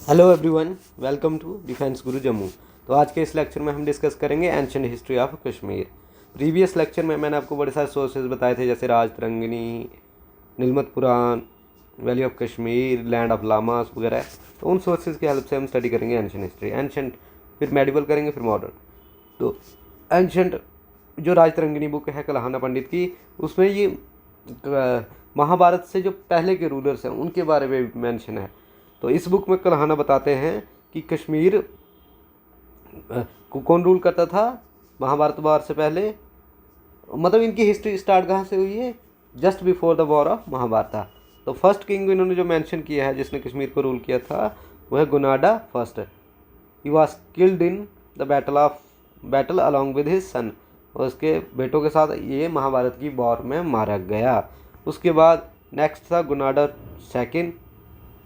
Hello everyone, welcome to defence Guru Jammu. तो आज के इस लेक्चर में हम डिस्कस करेंगे ancient history of Kashmir. Previous lecture में मैंने आपको बड़े सारे सोर्सेज बताए थे, जैसे Rajatarangini, Nilamata Purana, valley of Kashmir, land of lamas वगैरह। तो उन सोर्सेज की हेल्प से हम स्टडी करेंगे एंशिएंट हिस्ट्री। एंशिएंट फिर मेडिवल करेंगे, फिर मॉडर्न। तो एंशिएंट जो राज तरंगिनी बुक है कल्हाना पंडित की, उसमें ये महाभारत से जो पहले के रूलर्स हैं उनके बारे में मेंशन है। तो इस बुक में कल्हाना बताते हैं कि कश्मीर को कौन रूल करता था महाभारत वार से पहले, मतलब इनकी हिस्ट्री स्टार्ट कहाँ से हुई है, just before the war of Mahabharata. तो फर्स्ट किंग इन्होंने जो मेंशन किया है जिसने कश्मीर को रूल किया था वह Gonanda first. He was killed in the battle along with his son. और उसके बेटों के साथ ये महाभारत की वॉर में मारा गया। उसके बाद नेक्स्ट था गुनाडा सेकंड।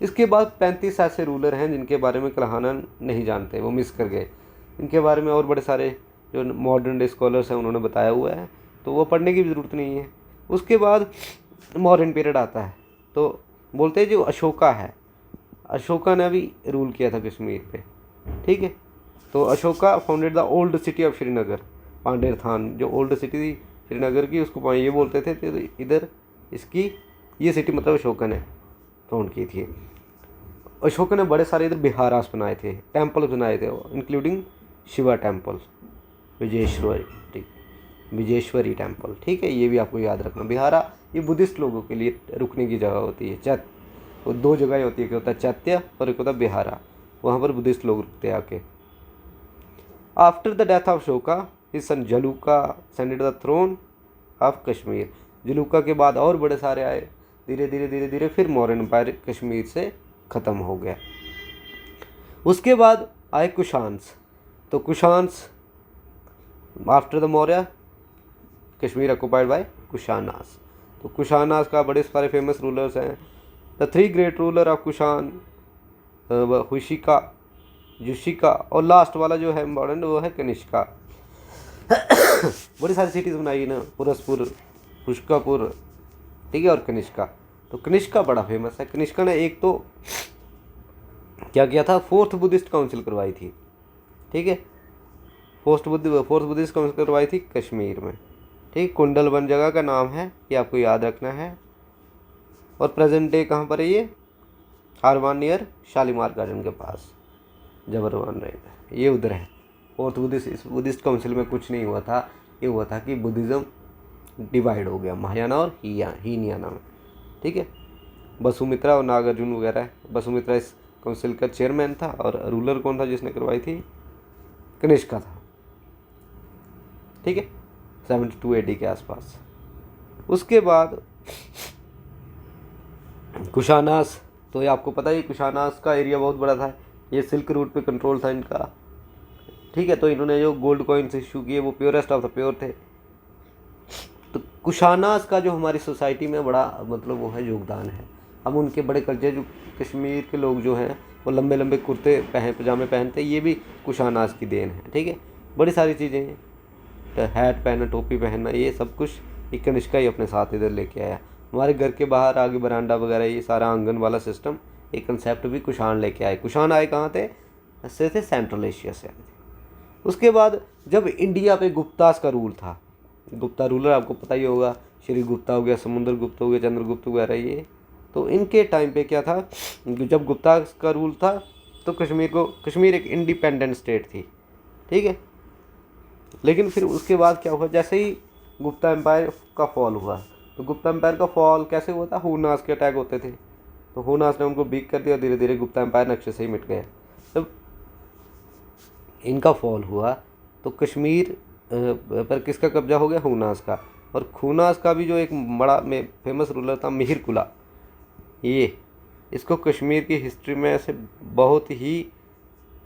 इसके बाद 35 ऐसे रूलर हैं जिनके बारे में कल्हाना नहीं जानते, वो मिस कर गए। इनके बारे में और बड़े सारे जो मॉडर्न डे स्कॉलर्स हैं उन्होंने बताया हुआ है, तो वो पढ़ने की भी ज़रूरत नहीं है। उसके बाद मॉडर्न पीरियड आता है, तो बोलते हैं जो अशोका है, अशोका ने भी रूल किया था कश्मीर पे, ठीक है। तो Ashoka founded the old city of Srinagar. Pandrethan जो ओल्ड सिटी थी श्रीनगर की, उसको ये बोलते थे, तो इधर इसकी ये सिटी मतलब अशोका ने फाउंड की थी। अशोक ने बड़े सारे इधर बिहारास बनाए थे, टेम्पल बनाए थे, including Shiva temple, Vijeshwari temple, ठीक है। ये भी आपको याद रखना। बिहारा ये बुद्धिस्ट लोगों के लिए रुकने की जगह होती है। वो दो जगह होती है, एक होता है चैत्य और एक होता है बिहारा। वहाँ पर बुद्धिस्ट लोग रुकते हैं आके। After the death of Ashoka his son Jaluka ascended the throne of Kashmir. Jaluka के बाद और बड़े सारे आए, धीरे धीरे फिर मौर्य एम्पायर कश्मीर से ख़त्म हो गया। उसके बाद आए कुशान्स। तो Kushans after the Maurya Kashmir occupied by Kushanas. तो कुशानास का बड़े सारे फेमस रूलर्स हैं। The three great ruler of Kushan, Huvishka, Jushka और लास्ट वाला जो है इम्पॉर्टेंट वो है कनिष्का। बड़ी सारी सिटीज़ बनाई ना, पुरस्पुर, पुष्कापुर, ठीक है, और कनिष्का। तो कनिष्का बड़ा फेमस है। कनिष्का ने एक तो क्या किया था, फोर्थ बुद्धिस्ट काउंसिल करवाई थी, ठीक है। फोर्थ बुद्धिस्ट काउंसिल करवाई थी कश्मीर में, ठीक। कुंडलबन जगह का नाम है, ये आपको याद रखना है। और प्रेजेंट डे कहाँ पर है ये, हारवान नियर शालीमार गार्डन के पास, जबरवान रहेगा, ये उधर है। फोर्थ बुद्धिस्ट काउंसिल में कुछ नहीं हुआ था, ये हुआ था कि बुद्धिज़्म डिवाइड हो गया महायाना और हीनयाना में, ठीक है। बसुमित्रा और नागार्जुन वगैरह। बसुमित्रा इस काउंसिल का चेयरमैन था और रूलर कौन था जिसने करवाई थी, कनिष्का था, ठीक है, 72 AD के आसपास। उसके बाद कुशानास, तो ये आपको पता है कुशानास का एरिया बहुत बड़ा था, ये सिल्क रूट पे कंट्रोल था इनका, ठीक है। तो इन्होंने जो गोल्ड कॉइन्स इशू किए वो प्योरेस्ट ऑफ द प्योर थे। तो कुशानास का जो हमारी सोसाइटी में बड़ा मतलब वो है योगदान है। हम उनके बड़े कल्चर, जो कश्मीर के लोग जो हैं वो लंबे लंबे कुर्ते पजामे पहनते, ये भी कुशानास की देन है, ठीक है। बड़ी सारी चीज़ें हैं, तो हैट पहनना, टोपी पहनना, ये सब कुछ एक कनिष्का ही अपने साथ इधर लेके आया। हमारे घर के बाहर आगे बरांडा वगैरह, ये सारा आंगन वाला सिस्टम, एक कंसेप्ट भी कुशान लेके आए। कुशान आए कहाँ थे, ऐसे थे सेंट्रल एशिया से आए थे। उसके बाद जब इंडिया पे गुप्तास का रूल था, गुप्ता रूलर आपको पता ही होगा, श्री गुप्ता हो गया, समुद्र गुप्त हो गया, चंद्रगुप्त वगैरह ये। तो इनके टाइम पे क्या था, जब गुप्ता का रूल था तो कश्मीर एक इंडिपेंडेंट स्टेट थी, ठीक है। लेकिन फिर उसके बाद क्या हुआ, जैसे ही गुप्ता एम्पायर का फॉल हुआ, तो गुप्ता एम्पायर का फॉल कैसे हुआ था, हुनास के अटैक होते थे, तो हुनास ने उनको बीक कर दिया, धीरे धीरे गुप्ता एम्पायर नक्शे से ही मिट गया। जब इनका फॉल हुआ तो कश्मीर पर किसका कब्जा हो गया, हुनास का। और हुनास का भी जो एक बड़ा में फेमस रूलर था मिहिर कुला, ये इसको कश्मीर की हिस्ट्री में ऐसे बहुत ही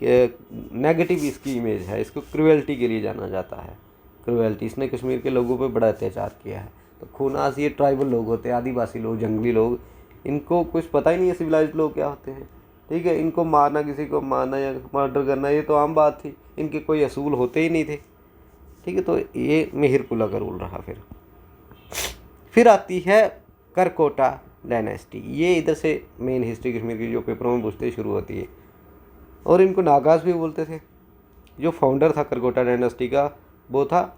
नेगेटिव इसकी इमेज है, इसको क्रुएल्टी के लिए जाना जाता है। क्रुएल्टी, इसने कश्मीर के लोगों पे बड़ा अत्याचार किया है। तो खुनास ये ट्राइबल लोग होते हैं, आदिवासी लोग, जंगली लोग, इनको कुछ पता ही नहीं है सिविलाइज्ड लोग क्या होते हैं, ठीक है। इनको मारना, किसी को मारना या मर्डर करना, ये तो आम बात थी, इनके कोई असूल होते ही नहीं थे, ठीक है। तो ये मिहिर कुला का रूल रहा। फिर आती है करकोटा डायनेस्टी। ये इधर से मेन हिस्ट्री कश्मीर की जो पेपरों में पूछते शुरू होती है। और इनको नागास भी बोलते थे। जो फाउंडर था करकोटा डायनेस्टी का वो था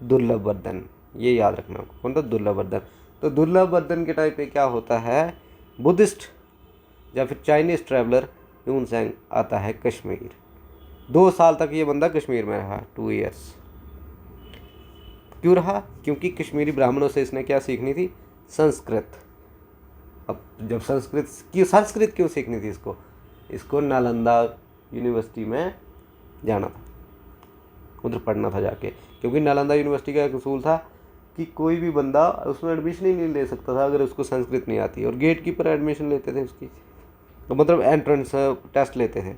दुर्लभवर्धन, ये याद रखना आपको। कौन था? दुर्लभवर्धन। तो दुर्लभवर्धन के टाइम पे क्या होता है, बुद्धिस्ट या फिर चाइनीज़ ट्रैवलर ह्यूनसेंग आता है कश्मीर। 2 साल तक ये बंदा कश्मीर में रहा, 2 ईयर्स। क्यों रहा? क्योंकि कश्मीरी ब्राह्मणों से इसने क्या सीखनी थी? संस्कृत। अब जब संस्कृत क्यों सीखनी थी इसको नालंदा यूनिवर्सिटी में जाना था, उधर पढ़ना था जाके। क्योंकि नालंदा यूनिवर्सिटी का एक उसूल था कि कोई भी बंदा उसमें एडमिशन ही नहीं ले सकता था अगर उसको संस्कृत नहीं आती, और गेट कीपर एडमिशन लेते थे उसकी, तो मतलब एंट्रेंस टेस्ट लेते थे।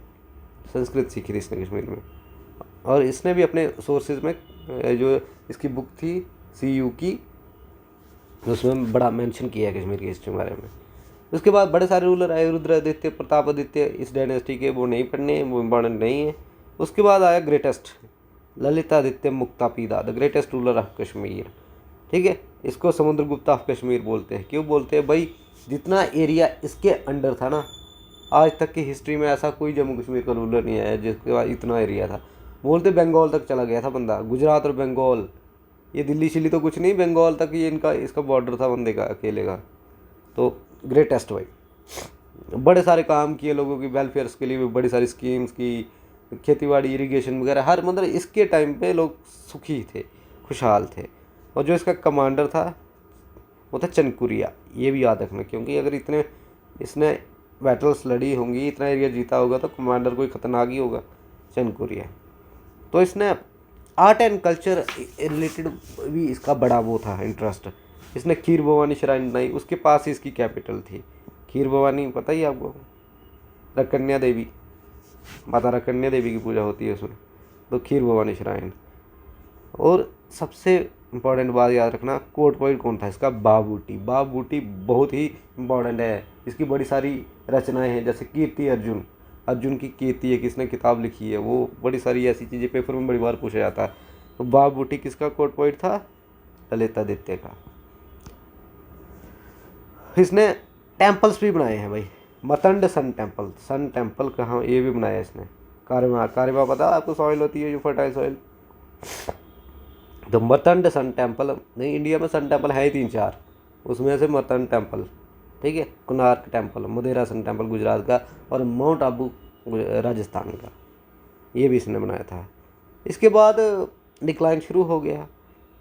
संस्कृत सीखी थी इसने कश्मीर में। और इसने भी अपने सोर्सेज में जो इसकी बुक थी CU की, उसमें बड़ा मेंशन किया है कश्मीर की हिस्ट्री के बारे में। उसके बाद बड़े सारे रूलर आए, रुद्रादित्य, प्रतापादित्य, इस डायनेस्टी के, वो नहीं पढ़ने, वो इम्पॉर्टेंट नहीं है। उसके बाद आया greatest, Lalitaditya Muktapida, the greatest ruler of Kashmir. ठीक है, इसको समुद्रगुप्त ऑफ कश्मीर बोलते हैं। क्यों बोलते हैं भाई? जितना एरिया इसके अंडर था ना, आज तक की हिस्ट्री में ऐसा कोई जम्मू कश्मीर का रूलर नहीं आया जिसके पास इतना एरिया था। बोलते बंगाल तक चला गया था बंदा, गुजरात और बंगाल, ये दिल्ली शिल्ली तो कुछ नहीं, बंगाल तक ये इसका बॉर्डर था बंदे का, अकेले का। तो ग्रेटेस्ट भाई, बड़े सारे काम किए लोगों की वेलफेयर्स के लिए भी, बड़ी सारी स्कीम्स की, खेतीबाड़ी, इरिगेशन वगैरह, हर मतलब इसके टाइम पे लोग सुखी थे, खुशहाल थे। और जो इसका कमांडर था वो था चनकुरिया, ये भी याद रखना, क्योंकि अगर इतने इसने बैटल्स लड़ी होंगी, इतना एरिया जीता होगा, तो कमांडर कोई खतरनाक ही होगा, चनकुरिया। तो इसने आर्ट एंड कल्चर रिलेटेड भी इसका बड़ा वो था इंटरेस्ट। इसने खीर भवानी श्राइन बनाई, उसके पास ही इसकी कैपिटल थी। खीर भवानी पता ही आपको, रकन्या देवी, माता रकन्या देवी की पूजा होती है उसमें, तो खीर भवानी श्राइन। और सबसे इम्पॉर्टेंट बात याद रखना, कोट पॉइंट कौन था इसका? बाबूटी। बाबूटी बहुत ही इम्पॉर्टेंट है, इसकी बड़ी सारी रचनाएं हैं, जैसे कीर्ति अर्जुन, अर्जुन की कीर्ति है, किसने किताब लिखी है, वो बड़ी सारी ऐसी चीज़ें पेपर में बड़ी बार पूछा जाता है। तो बाबूटी किसका कोट पॉइंट था? ललितादित्य का। इसने टेम्पल्स भी बनाए हैं भाई, मतंड सन टेम्पल कहाँ, ये भी बनाया इसने। कार्यवा पता आपको, सॉइल होती है जो फर्टाइल सॉइल, तो मतंड सन टेम्पल, नहीं इंडिया में सन टेम्पल है ही 3-4, उसमें से मतंड टेम्पल, ठीक है, Konark temple, Modhera sun temple Gujarat का, और माउंट आबू राजस्थान का, ये भी इसने बनाया था। इसके बाद डिक्लाइन शुरू हो गया।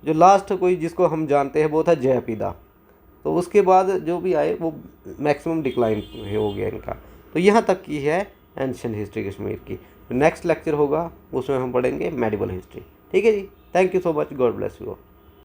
जो लास्ट कोई जिसको हम जानते हैं वो था जयपिदा। तो उसके बाद जो भी आए वो मैक्सिमम डिक्लाइन हो गया इनका। तो यहाँ तक की है एंशिएंट हिस्ट्री कश्मीर की। नेक्स्ट लेक्चर होगा उसमें हम पढ़ेंगे मेडिवल हिस्ट्री। ठीक है जी, thank you so much, God bless you.